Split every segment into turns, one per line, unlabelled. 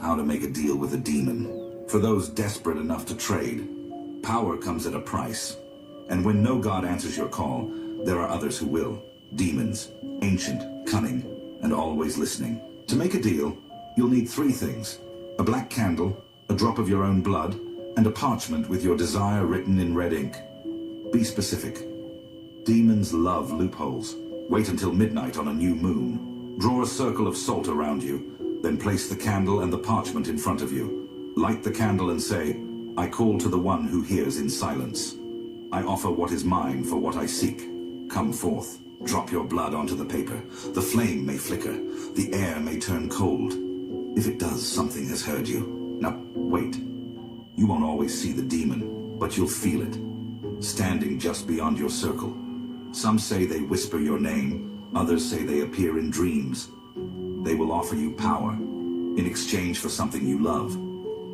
How to make a deal with a demon. For those desperate enough to trade, power comes at a price. And when no god answers your call, there are others who will. Demons, ancient, cunning, and always listening. To make a deal, you'll need 3 things. A black candle, a drop of your own blood, and a parchment with your desire written in red ink. Be specific. Demons love loopholes. Wait until midnight on a new moon. Draw a circle of salt around you, then place the candle and the parchment in front of you. Light the candle and say, I call to the one who hears in silence. I offer what is mine for what I seek. Come forth. Drop your blood onto the paper. The flame may flicker. The air may turn cold. If it does, something has heard you. Now, wait. You won't always see the demon, but you'll feel it. Standing just beyond your circle. Some say they whisper your name. Others say they appear in dreams. They will offer you power in exchange for something you love.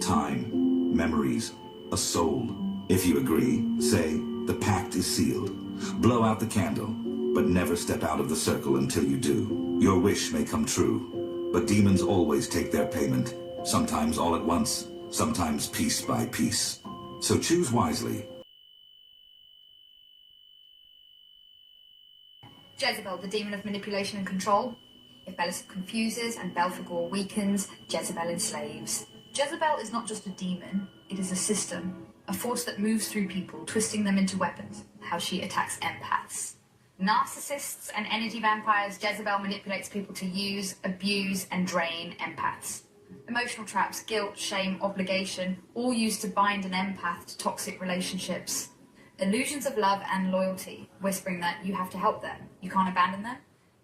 Time, memories, a soul. If you agree, say, the pact is sealed. Blow out the candle, but never step out of the circle until you do. Your wish may come true, but demons always take their payment, sometimes all at once, sometimes piece by piece. So choose wisely.
Jezebel, the demon of manipulation and control. If Belisar confuses and Belphegor weakens, Jezebel enslaves. Jezebel is not just a demon, it is a system, a force that moves through people, twisting them into weapons. How she attacks empaths. Narcissists and energy vampires, Jezebel manipulates people to use, abuse, and drain empaths. Emotional traps, guilt, shame, obligation, all used to bind an empath to toxic relationships. Illusions of love and loyalty, whispering that you have to help them, you can't abandon them,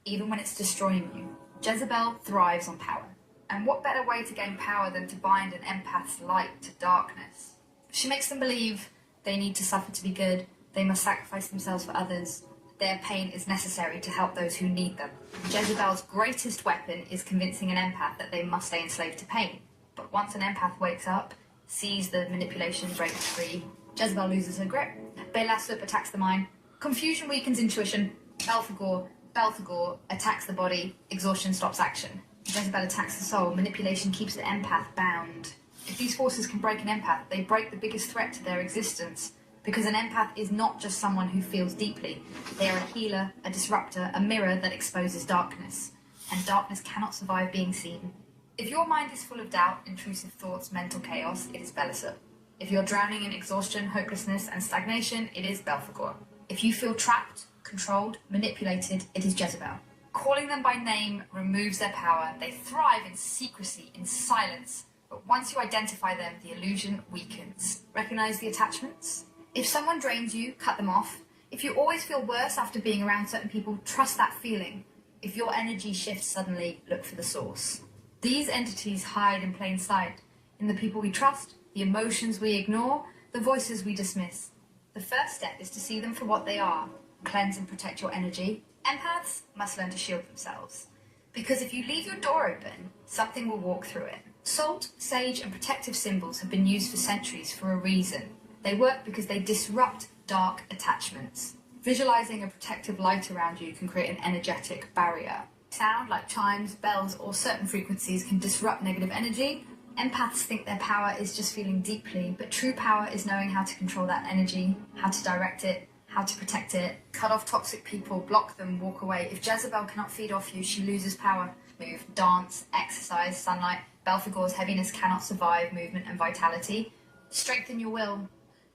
even when it's destroying you. Jezebel thrives on power. And what better way to gain power than to bind an empath's light to darkness? She makes them believe they need to suffer to be good, they must sacrifice themselves for others. Their pain is necessary to help those who need them. Jezebel's greatest weapon is convincing an empath that they must stay enslaved to pain. But once an empath wakes up, sees the manipulation, breaks free, Jezebel loses her grip. Belisar attacks the mind. Confusion weakens intuition. Belphegor attacks the body. Exhaustion stops action. Jezebel attacks the soul. Manipulation keeps the empath bound. If these forces can break an empath, they break the biggest threat to their existence. Because an empath is not just someone who feels deeply. They are a healer, a disruptor, a mirror that exposes darkness. And darkness cannot survive being seen. If your mind is full of doubt, intrusive thoughts, mental chaos, it is Belisar. If you're drowning in exhaustion, hopelessness, and stagnation, it is Belphegor. If you feel trapped, controlled, manipulated, it is Jezebel. Calling them by name removes their power. They thrive in secrecy, in silence. But once you identify them, the illusion weakens. Recognize the attachments? If someone drains you, cut them off. If you always feel worse after being around certain people, trust that feeling. If your energy shifts suddenly, look for the source. These entities hide in plain sight. In the people we trust, the emotions we ignore, the voices we dismiss. The first step is to see them for what they are. Cleanse and protect your energy. Empaths must learn to shield themselves. Because if you leave your door open, something will walk through it. Salt, sage, and protective symbols have been used for centuries for a reason. They work because they disrupt dark attachments. Visualizing a protective light around you can create an energetic barrier. Sound like chimes, bells, or certain frequencies can disrupt negative energy. Empaths think their power is just feeling deeply, but true power is knowing how to control that energy, how to direct it, how to protect it, cut off toxic people, block them, walk away. If Jezebel cannot feed off you, she loses power. Move, dance, exercise, sunlight. Belphegor's heaviness cannot survive movement and vitality. Strengthen your will.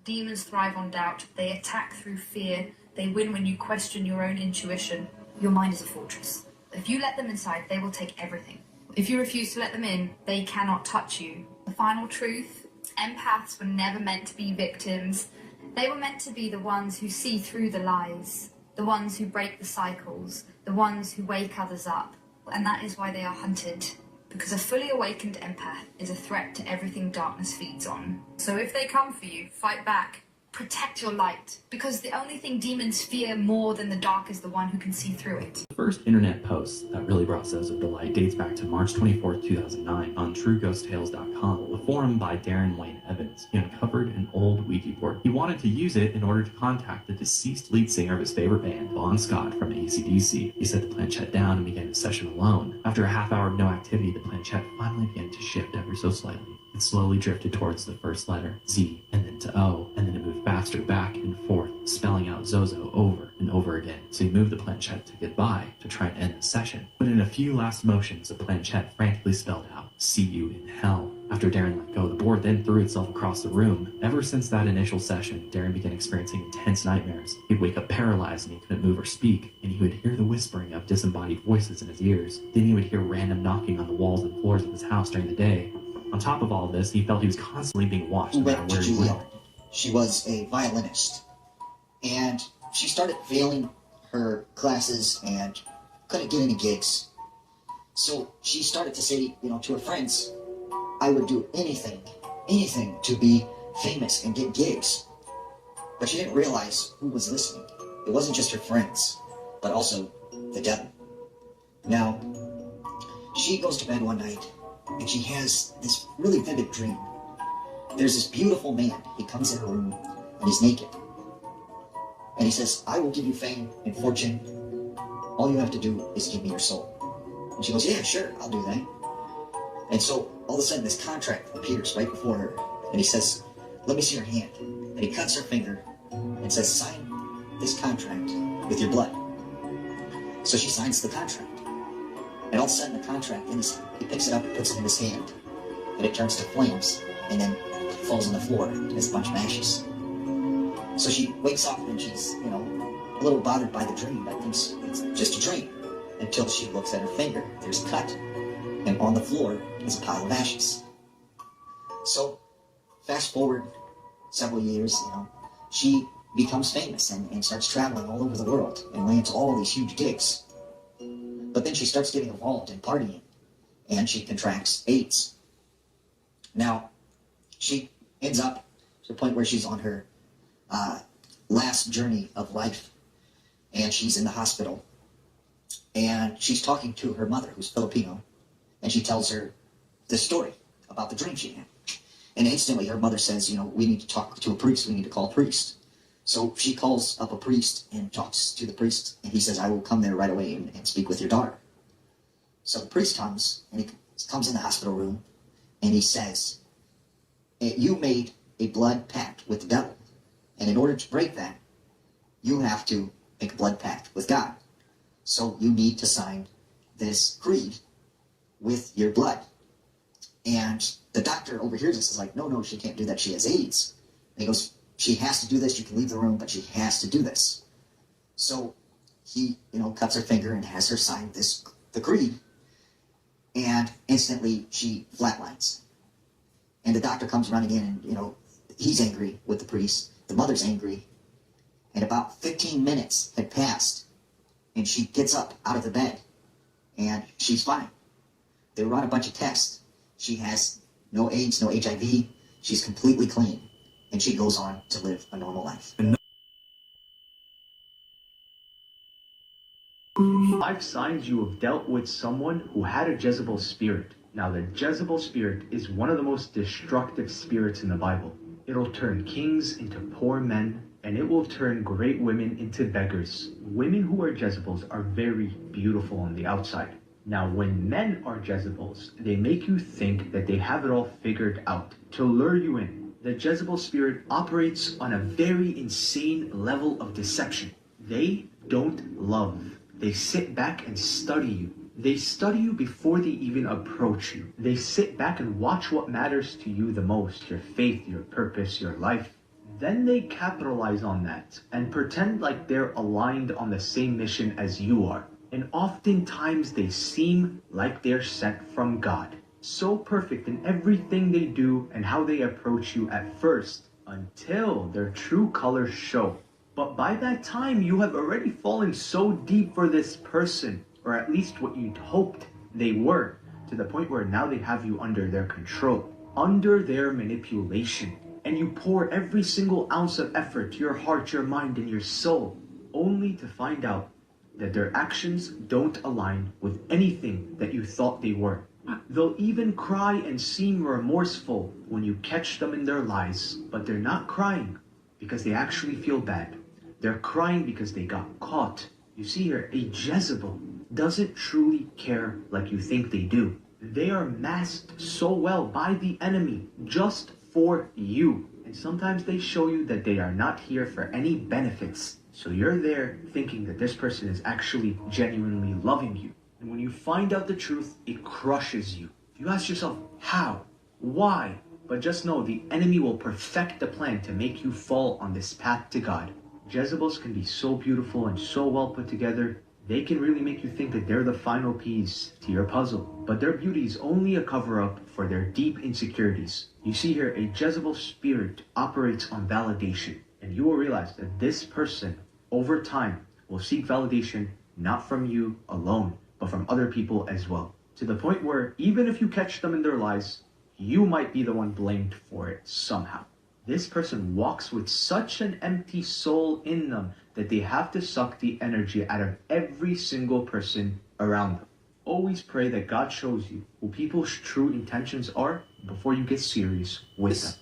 Demons thrive on doubt. They attack through fear. They win when you question your own intuition. Your mind is a fortress. If you let them inside, they will take everything. If you refuse to let them in, they cannot touch you. The final truth, empaths were never meant to be victims. They were meant to be the ones who see through the lies, the ones who break the cycles, the ones who wake others up. And that is why they are hunted. Because a fully awakened empath is a threat to everything darkness feeds on. So if they come for you, fight back. protect your light, because the only thing demons fear more than the dark is the one who can see through it.
The first internet post that really brought Zozo to light dates back to March 24th, 2009 on TrueGhostTales.com, a forum by Darren Wayne Evans. He uncovered an old Ouija board. He wanted to use it in order to contact the deceased lead singer of his favorite band, Bon Scott from AC/DC. He set the planchette down and began his session alone. After a half hour of no activity, the planchette finally began to shift ever so slightly. It slowly drifted towards the first letter, Z, and then to O, and then it moved faster back and forth, spelling out Zozo over and over again. So he moved the planchette to goodbye to try and end the session. But in a few last motions, the planchette frantically spelled out, "See you in hell." After Darren let go, the board then threw itself across the room. Ever since that initial session, Darren began experiencing intense nightmares. He'd wake up paralyzed and he couldn't move or speak, and he would hear the whispering of disembodied voices in his ears. Then he would hear random knocking on the walls and floors of his house during the day. On top of all of this, he felt he was constantly being watched no matter where he went.
She was a violinist, and she started failing her classes and couldn't get any gigs. So she started to say, to her friends, I would do anything to be famous and get gigs. But she didn't realize who was listening. It wasn't just her friends, but also the devil. Now, she goes to bed one night, and she has this really vivid dream. There's this beautiful man. He comes in her room, and he's naked. And he says, I will give you fame and fortune. All you have to do is give me your soul. And she goes, yeah, sure, I'll do that. And so, all of a sudden, this contract appears right before her. And he says, let me see your hand. And he cuts her finger and says, sign this contract with your blood. So she signs the contract. And all of a sudden, the contract, he picks it up and puts it in his hand. And it turns to flames, and then falls on the floor as a bunch of ashes. So she wakes up, and she's, a little bothered by the dream, but thinks it's just a dream. Until she looks at her finger. There's a cut. And on the floor is a pile of ashes. So, fast forward several years, she becomes famous and starts traveling all over the world and lands all these huge gigs. But then she starts getting involved in partying, and she contracts AIDS. Now, she ends up to the point where she's on her last journey of life, and she's in the hospital, and she's talking to her mother, who's Filipino, and she tells her the story about the dream she had. And instantly her mother says, we need to talk to a priest, we need to call a priest. So she calls up a priest and talks to the priest, and he says, I will come there right away and speak with your daughter. So the priest comes, and he comes in the hospital room, and he says, you made a blood pact with the devil, and in order to break that, you have to make a blood pact with God. So you need to sign this creed with your blood. And the doctor overhears this, is like, no, she can't do that, she has AIDS. And he goes, she has to do this, you can leave the room, but she has to do this. So he, cuts her finger and has her sign the creed, and instantly she flatlines. And the doctor comes running in, and, he's angry with the priest, the mother's angry, and about 15 minutes had passed, and she gets up out of the bed, and she's fine. They run a bunch of tests. She has no AIDS, no HIV, she's completely clean, and she goes on to live a normal life.
5 signs you have dealt with someone who had a Jezebel spirit. Now, the Jezebel spirit is one of the most destructive spirits in the Bible. It'll turn kings into poor men, and it will turn great women into beggars. Women who are Jezebels are very beautiful on the outside. Now, when men are Jezebels, they make you think that they have it all figured out to lure you in. The Jezebel spirit operates on a very insane level of deception. They don't love. They sit back and study you. They study you before they even approach you. They sit back and watch what matters to you the most, your faith, your purpose, your life. Then they capitalize on that and pretend like they're aligned on the same mission as you are. And oftentimes they seem like they're sent from God. So perfect in everything they do and how they approach you at first, until their true colors show. But by that time, you have already fallen so deep for this person, or at least what you'd hoped they were, to the point where now they have you under their control, under their manipulation. and you pour every single ounce of effort to your heart, your mind, and your soul, only to find out that their actions don't align with anything that you thought they were. They'll even cry and seem remorseful when you catch them in their lies, but they're not crying because they actually feel bad. They're crying because they got caught. You see here, a Jezebel doesn't truly care like you think they do. They are masked so well by the enemy just for you. And sometimes they show you that they are not here for any benefits. So you're there thinking that this person is actually genuinely loving you. And when you find out the truth, it crushes you. You ask yourself, how? Why? But just know the enemy will perfect the plan to make you fall on this path to God. Jezebels can be so beautiful and so well put together. They can really make you think that they're the final piece to your puzzle. But their beauty is only a cover-up for their deep insecurities. You see here, a Jezebel spirit operates on validation. And you will realize that this person, over time, will seek validation not from you alone, but from other people as well. To the point where even if you catch them in their lies, you might be the one blamed for it somehow. This person walks with such an empty soul in them that they have to suck the energy out of every single person around them. Always pray that God shows you who people's true intentions are before you get serious with them.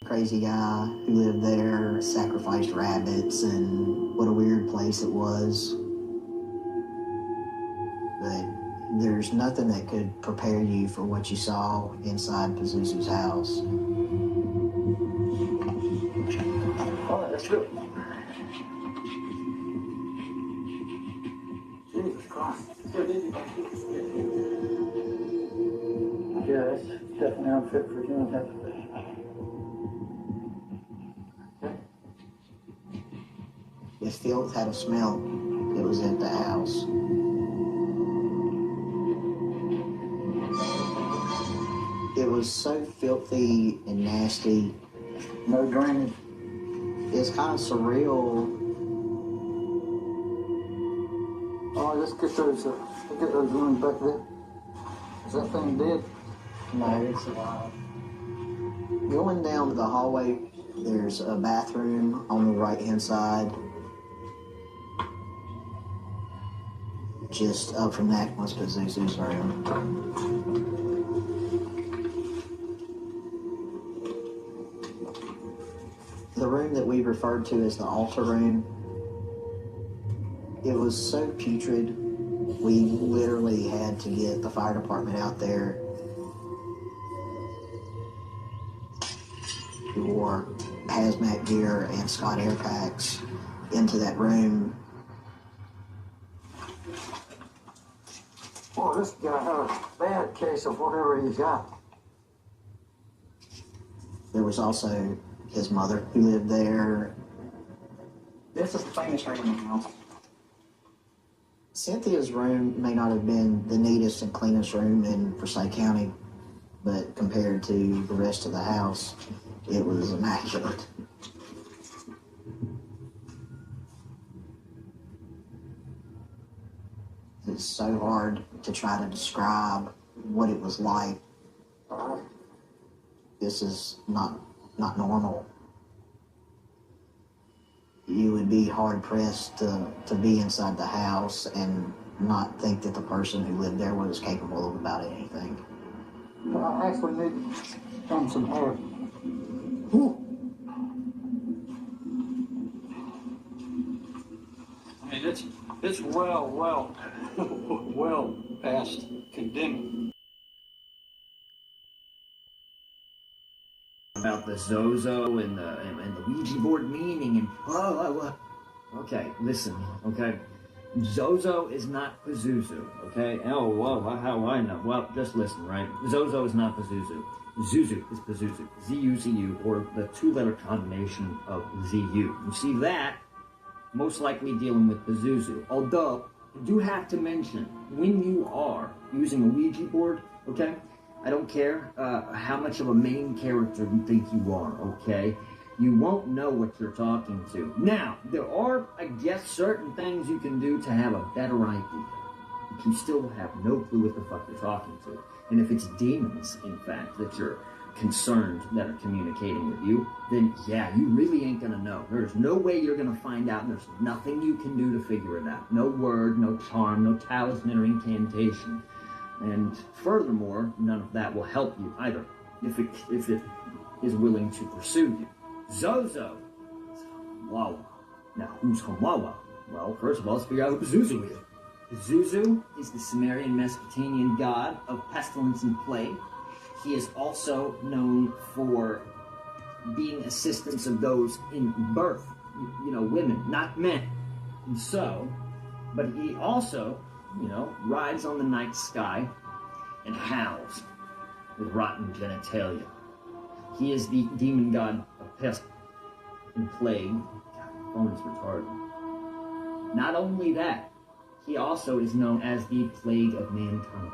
Crazy guy who lived there sacrificed rabbits, and what a weird place it was. But there's nothing that could prepare you for what you saw inside Pazuzu's house.
All right, let's go. Jesus Christ. Yeah, that's definitely unfit for human habitation.
If filth had a smell, it was at the house. It was so filthy and nasty.
No drainage.
It's kind of surreal.
Oh, let's get those rooms back there. Is that thing dead?
No, it's alive. Going down to the hallway, there's a bathroom on the right-hand side. Just up from that was Pazuzu's room. The room that we referred to as the altar room, it was so putrid, we literally had to get the fire department out there. We wore hazmat gear and Scott air packs into that room.
Boy, this guy had a bad case of whatever he's got.
There was also his mother who lived there. This is the famous room in the house. Cynthia's room may not have been the neatest and cleanest room in Forsyth County, but compared to the rest of the house, it was immaculate. It's so hard to try to describe what it was like. This is not normal. You would be hard-pressed to be inside the house and not think that the person who lived there was capable of about anything.
I actually need some air. I mean, it's well past condemning.
About the Zozo and the Ouija board meaning and okay, listen, okay. Zozo is not Pazuzu, okay? Oh, whoa, how I know? Well, just listen, right? Zozo is not Pazuzu. Zuzu is Pazuzu. Z-U-Z-U, or the two-letter combination of Z-U. You see that? Most likely dealing with Pazuzu. Although, you do have to mention, when you are using a Ouija board, okay? I don't care how much of a main character you think you are, okay? You won't know what you're talking to. Now, there are, I guess, certain things you can do to have a better idea, but you still have no clue what the fuck you're talking to. And if it's demons, in fact, that you're concerned that are communicating with you, then yeah, you really ain't gonna know. There's no way you're gonna find out, and there's nothing you can do to figure it out. No word, no charm, no talisman or incantation. And furthermore, none of that will help you either, if it is willing to pursue you. Zozo is Hamwawa. Now, who's Hamwawa? Well, first of all, let's figure out who Pazuzu is. Pazuzu is the Sumerian Mesopotamian god of pestilence and plague. He is also known for being assistants of those in birth, you know, women, not men. And so, but he also, you know, rides on the night sky and howls with rotten genitalia. He is the demon god of pest and plague. God, my phone is retarded. Not only that, he also is known as the plague of mankind.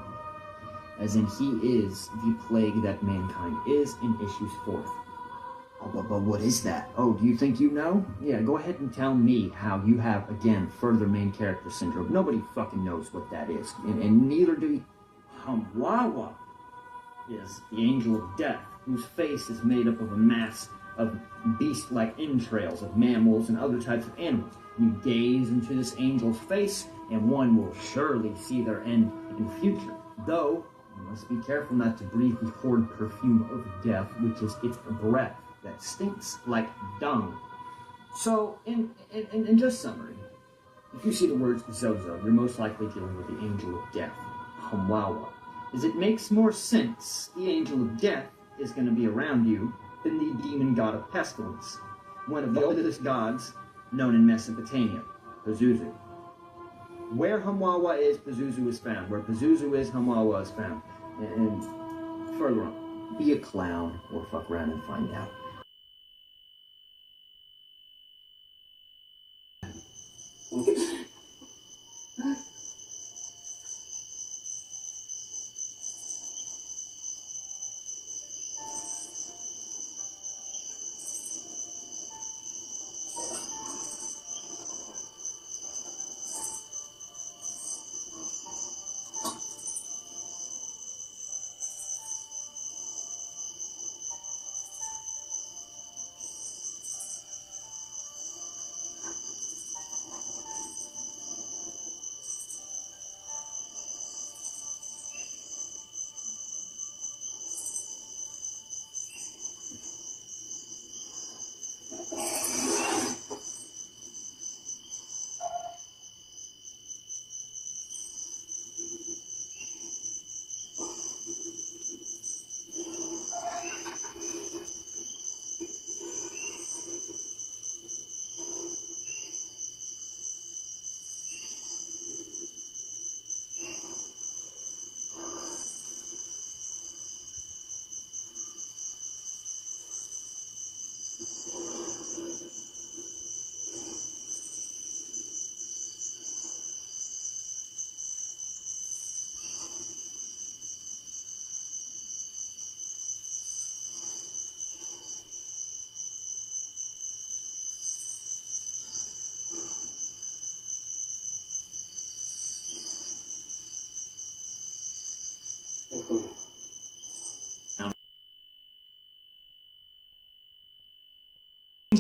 As in, he is the plague that mankind is in issues 4. Oh, but what is that? Oh, do you think you know? Yeah, go ahead and tell me how you have, again, further main character syndrome. Nobody fucking knows what that is. And neither do we. Hamwawa is the angel of death, whose face is made up of a mass of beast-like entrails of mammals and other types of animals. You gaze into this angel's face, and one will surely see their end in the future. Though, you must be careful not to breathe the horrid perfume of death, which is its breath that stinks like dung. So, in just summary, if you see the words Zozo, you're most likely dealing with the angel of death, Hamwawa. As it makes more sense, the angel of death is going to be around you than the demon god of pestilence, one of the oldest gods known in Mesopotamia, Pazuzu. Where Hamwawa is, Pazuzu is found. Where Pazuzu is, Hamwawa is found. And further on, be a clown or fuck around and find out.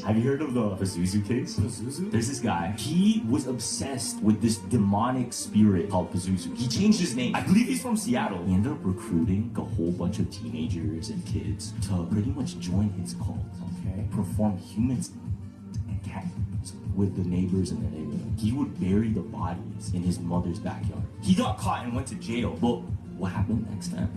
Have you heard of the Pazuzu case? Pazuzu? There's this guy. He was obsessed with this demonic spirit called Pazuzu. He changed his name. I believe he's from Seattle. He ended up recruiting a whole bunch of teenagers and kids to pretty much join his cult. Okay. Perform humans and cats with the neighbors in the neighborhood. He would bury the bodies in his mother's backyard. He got caught and went to jail. But what happened next time?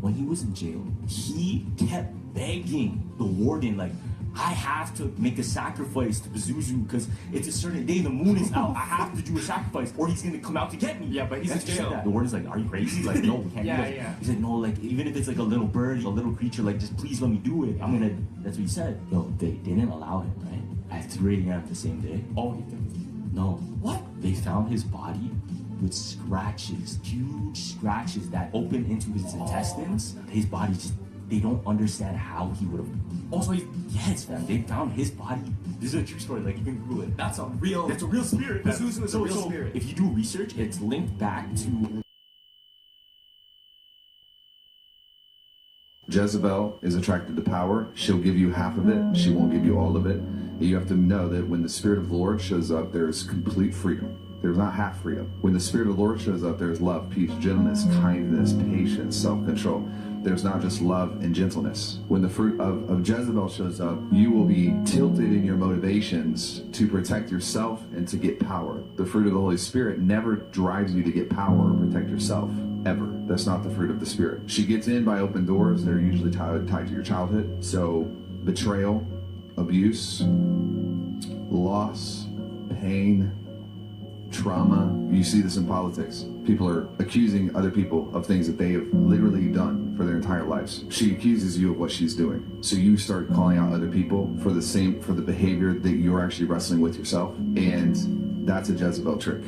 When he was in jail, he kept begging the warden, like, I have to make a sacrifice to Pazuzu because it's a certain day, the moon is out. I have to do a sacrifice or he's gonna come out to get me.
Yeah, but he's in jail.
The warden's like, are you crazy? Like, no, we can't do that.
Yeah.
He's like, no, like, even if it's like a little bird, a little creature, like, just please let me do it. That's what he said. Yo, they didn't allow him, right? At 3 a.m. the same day.
Oh, he did.
No. What? They found his body with scratches, huge scratches that opened into his intestines. His body just they don't understand how he would have. Also, yes, fam, they found his body. This is a true story. Like, you can Google it. That's a real spirit. Pazuzu is a real spirit. If you do research, it's linked back to.
Jezebel is attracted to power. She'll give you half of it. She won't give you all of it. You have to know that when the Spirit of the Lord shows up, there's complete freedom. There's not half freedom. When the Spirit of the Lord shows up, there's love, peace, gentleness, kindness, patience, self-control. There's not just love and gentleness. When the fruit of Jezebel shows up, you will be tilted in your motivations to protect yourself and to get power. The fruit of the Holy Spirit never drives you to get power or protect yourself, ever. That's not the fruit of the Spirit. She gets in by open doors. They're usually tied to your childhood. So betrayal, abuse, loss, pain, trauma. You see this in politics. People are accusing other people of things that they have literally done for their entire lives. She accuses you of what she's doing. So you start calling out other people for the behavior that you're actually wrestling with yourself. And that's a Jezebel trick.